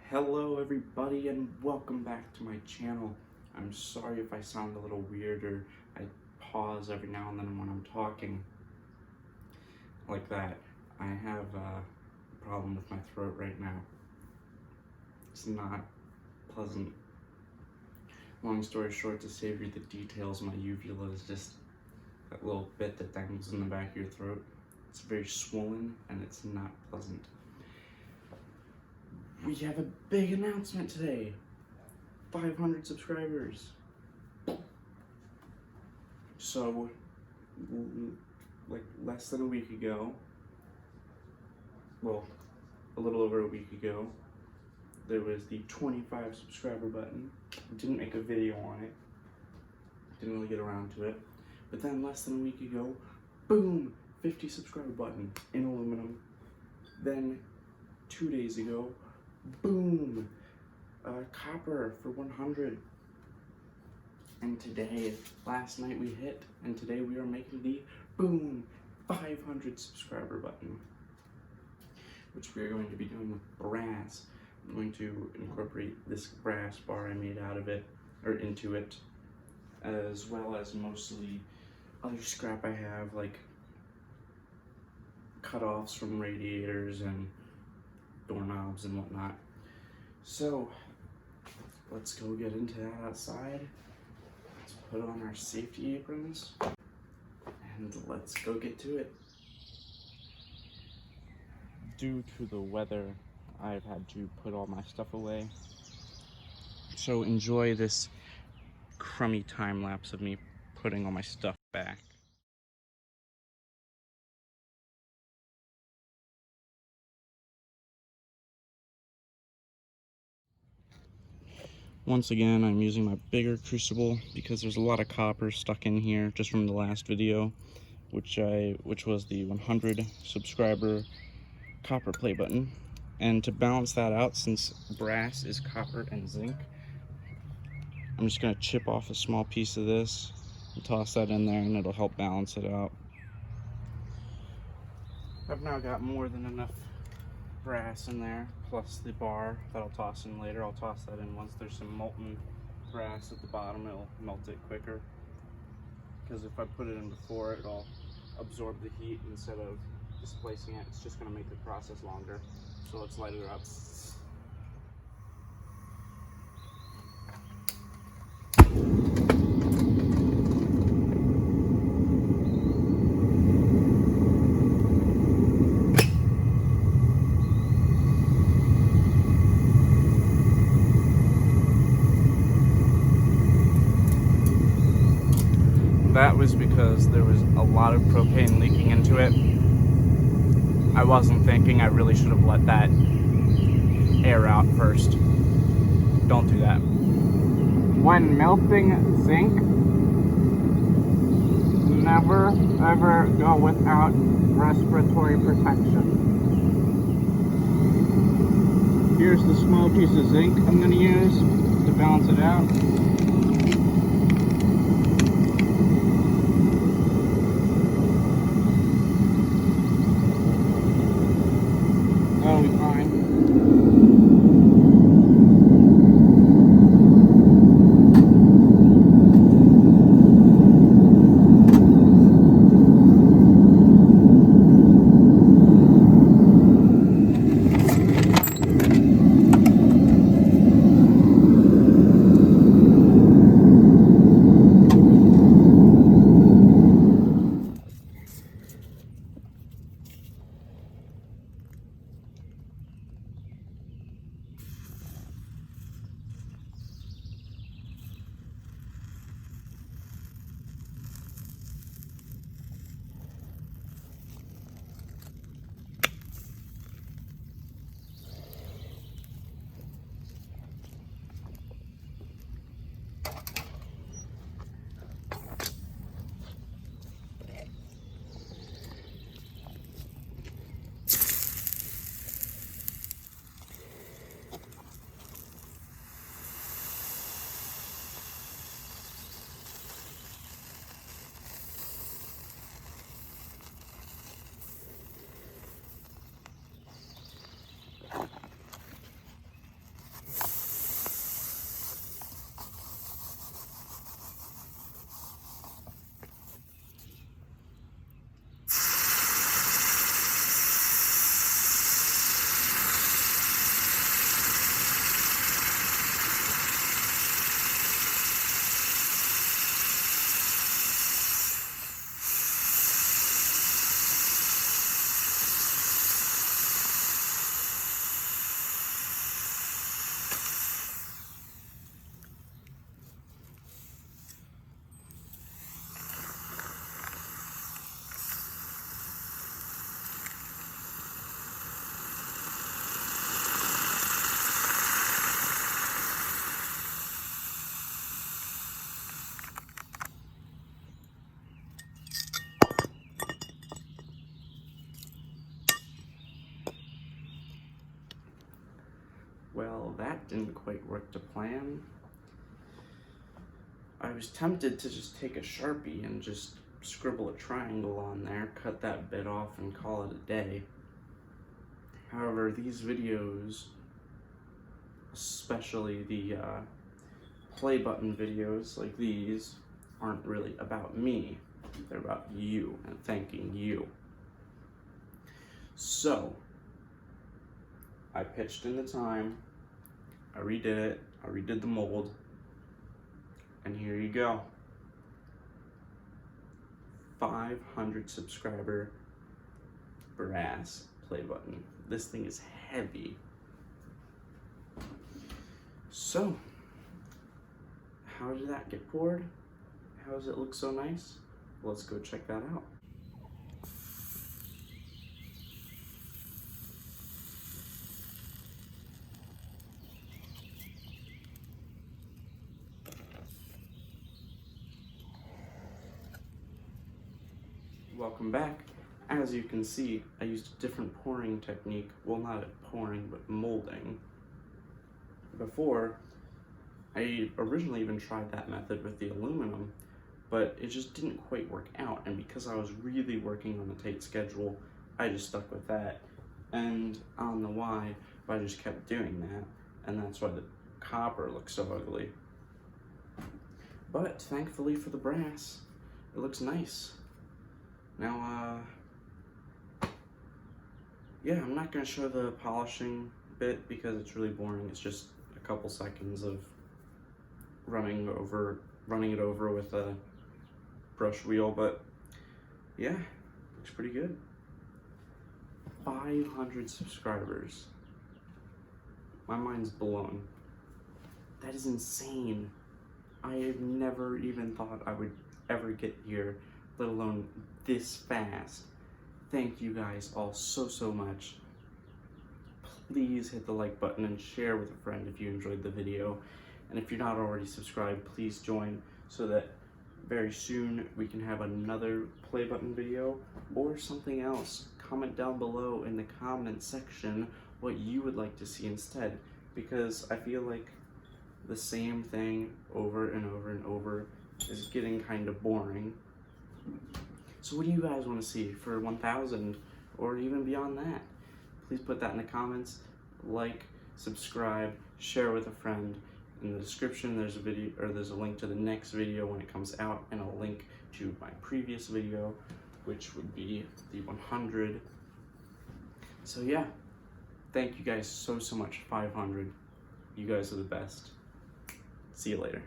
Hello everybody and welcome back to my channel. I'm sorry if I sound a little weird or I pause every now and then when I'm talking like that. I have a problem with my throat right now. It's not pleasant. Long story short, to save you the details, my uvula is just that little bit that dangles in the back of your throat. It's very swollen and it's not pleasant. We have a big announcement today. 500 subscribers. So, like less than a week ago, well, a little over a week ago, there was the 25 subscriber button. Didn't make a video on it. Didn't really get around to it. But then less than a week ago, boom, 50 subscriber button in aluminum. Then 2 days ago, boom, copper for 100. And today, last night we hit, and today we are making the boom 500 subscriber button, which we are going to be doing with brass. I'm going to incorporate this brass bar I made out of it, or into it, as well as mostly other scrap I have, like cutoffs from radiators and doorknobs and whatnot. So let's go get into that outside. Let's put on our safety aprons and let's go get to it. Due to the weather, I've had to put all my stuff away. So enjoy this crummy time lapse of me putting all my stuff back. Once again, I'm using my bigger crucible because there's a lot of copper stuck in here just from the last video, which was the 100 subscriber copper play button. And to balance that out, since brass is copper and zinc, I'm just gonna chip off a small piece of this and toss that in there, and it'll help balance it out. I've now got more than enough brass in there, plus the bar that I'll toss in later. I'll toss that in once there's some molten brass at the bottom. It'll melt it quicker, because if I put it in before, it'll absorb the heat instead of displacing it. It's just going to make the process longer. So let's light it up. That was because there was a lot of propane leaking into it. I wasn't thinking. I really should have let that air out first. Don't do that. When melting zinc, never ever go without respiratory protection. Here's the small piece of zinc I'm going to use to balance it out. That'll be fine. Well, that didn't quite work to plan. I was tempted to just take a Sharpie and just scribble a triangle on there, cut that bit off, and call it a day. However, these videos, especially the play button videos like these, aren't really about me. They're about you and thanking you. So, I pitched in the time, I redid it, I redid the mold, and here you go. 500 subscriber brass play button. This thing is heavy. So, how did that get poured? How does it look so nice? Let's go check that out. Welcome back. As you can see, I used a different pouring technique. Well, not pouring, but molding. Before, I originally even tried that method with the aluminum, but it just didn't quite work out. And because I was really working on a tight schedule, I just stuck with that. And I don't know why, but I just kept doing that. And that's why the copper looks so ugly. But thankfully for the brass, it looks nice. Now, yeah, I'm not gonna show the polishing bit because it's really boring. It's just a couple seconds of running it over with a brush wheel, but yeah, looks pretty good. 500 subscribers. My mind's blown. That is insane. I have never even thought I would ever get here, let alone this fast. Thank you guys all so much. Please hit the like button and share with a friend if you enjoyed the video. And if you're not already subscribed, please join so that very soon we can have another play button video or something else. Comment down below in the comment section what you would like to see instead, because I feel like the same thing over and over and over is getting kind of boring. So what do you guys want to see for 1,000 or even beyond that? Please put that in the comments. Like, subscribe, share with a friend. In the description there's a video, or there's a link to the next video when it comes out, and a link to my previous video, which would be the 100. So yeah, thank you guys so much. 500. You guys are the best. See you later.